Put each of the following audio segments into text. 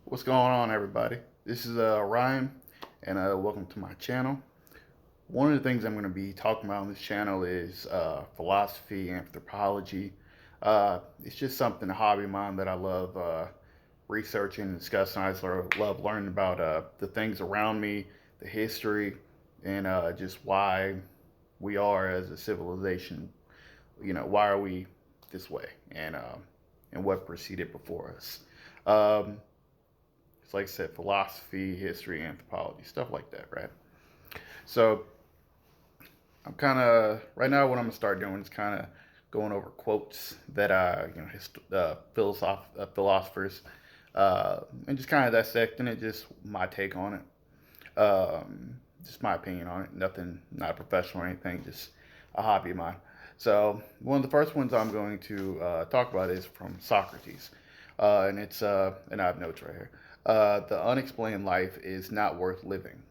What's going on, everybody? This is Ryan, and welcome to my channel. One of the things I'm going to be talking about on this channel is philosophy, anthropology. It's just something, a hobby of mine that I love researching and discussing. I just love learning about the things around me, the history, and just why we are as a civilization. Why are we this way, and what preceded before us. Um, it's like I said, philosophy, history, anthropology, stuff like that, right? So I'm kind of right now. What I'm gonna start doing is kind of going over quotes that philosophers, and just kind of dissecting it, just my take on it, just my opinion on it. Nothing, not a professional or anything, just a hobby of mine. So one of the first ones I'm going to talk about is from Socrates, and I have notes right here. The unexplained life is not worth living,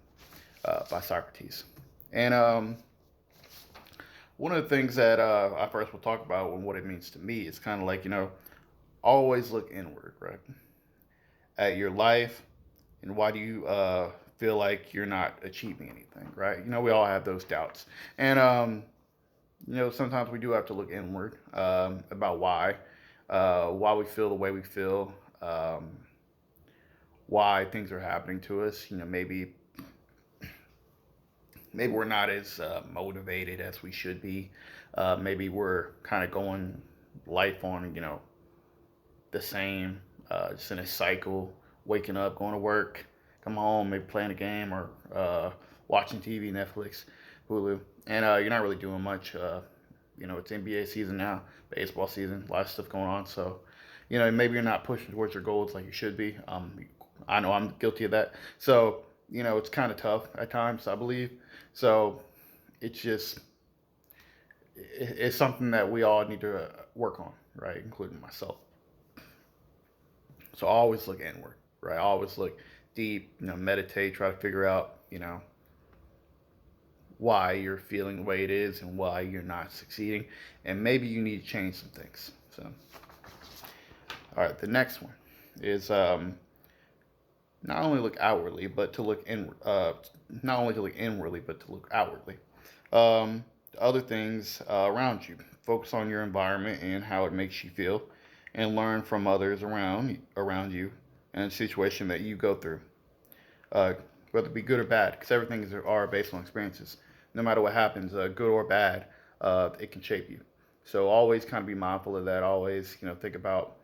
by Socrates. And one of the things that I first will talk about and what it means to me is kind of like, always look inward, right? At your life, and why do you feel like you're not achieving anything, right? We all have those doubts. And, sometimes we do have to look inward about why we feel the way we feel, why things are happening to us. Maybe we're not as motivated as we should be. Maybe we're kind of going life on, the same, just in a cycle, waking up, going to work, come home, maybe playing a game or watching TV, Netflix, Hulu, and you're not really doing much. It's NBA season now, baseball season, a lot of stuff going on. So, maybe you're not pushing towards your goals like you should be. I know I'm guilty of that. So, it's kind of tough at times, I believe. So, it's just it's something that we all need to work on, right? Including myself. So always look inward, right? Always look deep, meditate, try to figure out, why you're feeling the way it is and why you're not succeeding. And maybe you need to change some things. So, all right, the next one is not only look outwardly, but to look inward. Not only to look inwardly, but to look outwardly. Other things around you. Focus on your environment and how it makes you feel, and learn from others around you and a situation that you go through, whether it be good or bad, because everything are based on experiences. No matter what happens, good or bad, it can shape you. So always kind of be mindful of that. Always, think about,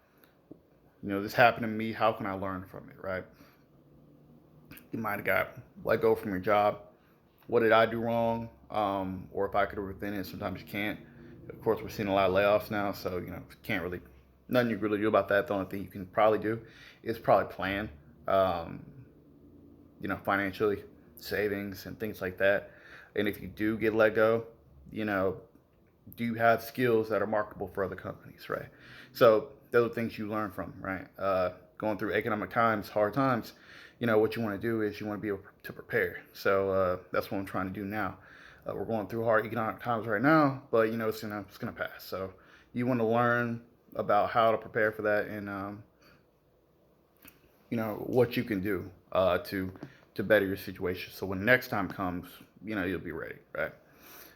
this happened to me. How can I learn from it, right? You might have got let go from your job. What did I do wrong? Or if I could have prevented it, sometimes you can't. Of course, we're seeing a lot of layoffs now, so can't really nothing you can really do about that. The only thing you can probably do is probably plan, um, financially, savings and things like that. And if you do get let go, you know, do you have skills that are marketable for other companies, right? So those are things you learn from, right? Going through economic times, hard times, what you want to do is you want to be able to prepare. So that's what I'm trying to do now. We're going through hard economic times right now, but it's gonna pass. So you want to learn about how to prepare for that, and what you can do to better your situation. So when next time comes, you'll be ready, right?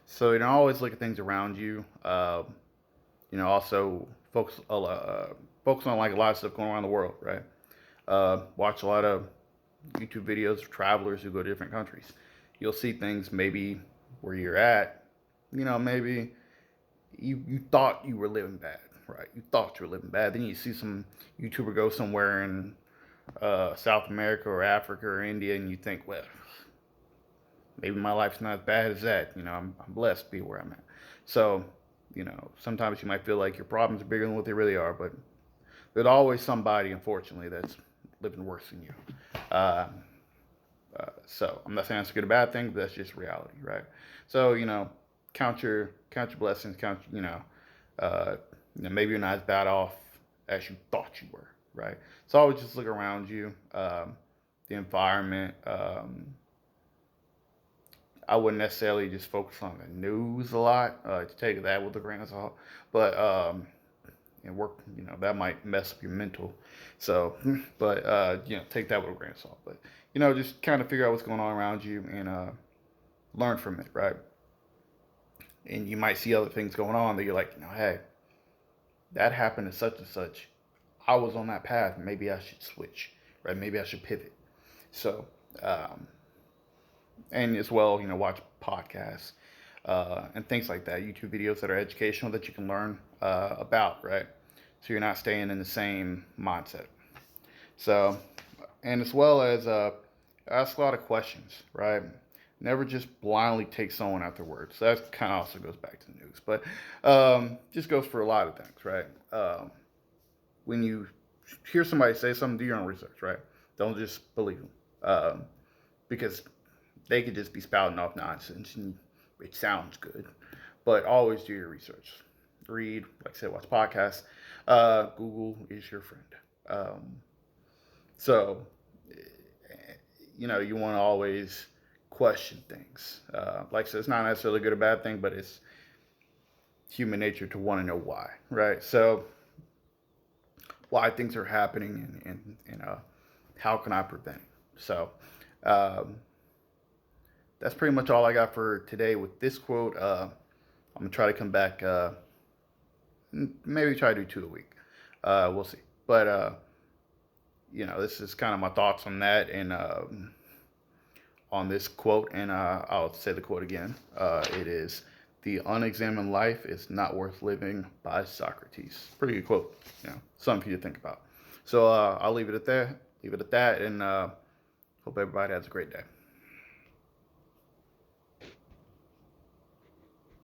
So always look at things around you. Also focus on like a lot of stuff going around the world, right? Watch a lot of YouTube videos of travelers who go to different countries. You'll see things maybe where you're at. Maybe you thought you were living bad, right? You thought you were living bad. Then you see some YouTuber go somewhere in South America or Africa or India, and you think, well, maybe my life's not as bad as that. I'm blessed to be where I'm at. So, sometimes you might feel like your problems are bigger than what they really are, but there's always somebody, unfortunately, that's living worse than you. Uh, so I'm not saying it's a good or bad thing, but that's just reality, right? So count your blessings, uh, maybe you're not as bad off as you thought you were, right? So always just look around you, the environment. I wouldn't necessarily just focus on the news a lot. To take that with a grain of salt, but and work. That might mess up your mental. So, but take that with a grain of salt. But just kind of figure out what's going on around you and learn from it, right? And you might see other things going on that you're like, hey, that happened to such and such. I was on that path. Maybe I should switch, right? Maybe I should pivot. So, um, and as well, watch podcasts and things like that, YouTube videos that are educational that you can learn about, right? So you're not staying in the same mindset. So, and as well as ask a lot of questions, right? Never just blindly take someone at their word. So that kind of also goes back to the news, but just goes for a lot of things, right? When you hear somebody say something, do your own research, right? Don't just believe them, because they could just be spouting off nonsense and it sounds good, but always do your research. Read, like I said, watch podcasts. Google is your friend. So, you want to always question things. Like I said, it's not necessarily a good or bad thing, but it's human nature to want to know why, right? So, why things are happening and how can I prevent it? So, um, that's pretty much all I got for today with this quote. I'm gonna try to come back. Maybe try to do 2 a week. We'll see. But this is kind of my thoughts on that and on this quote. And I'll say the quote again. It is, "The unexamined life is not worth living," by Socrates. Pretty good quote. Something for you to think about. So I'll leave it at that. And hope everybody has a great day.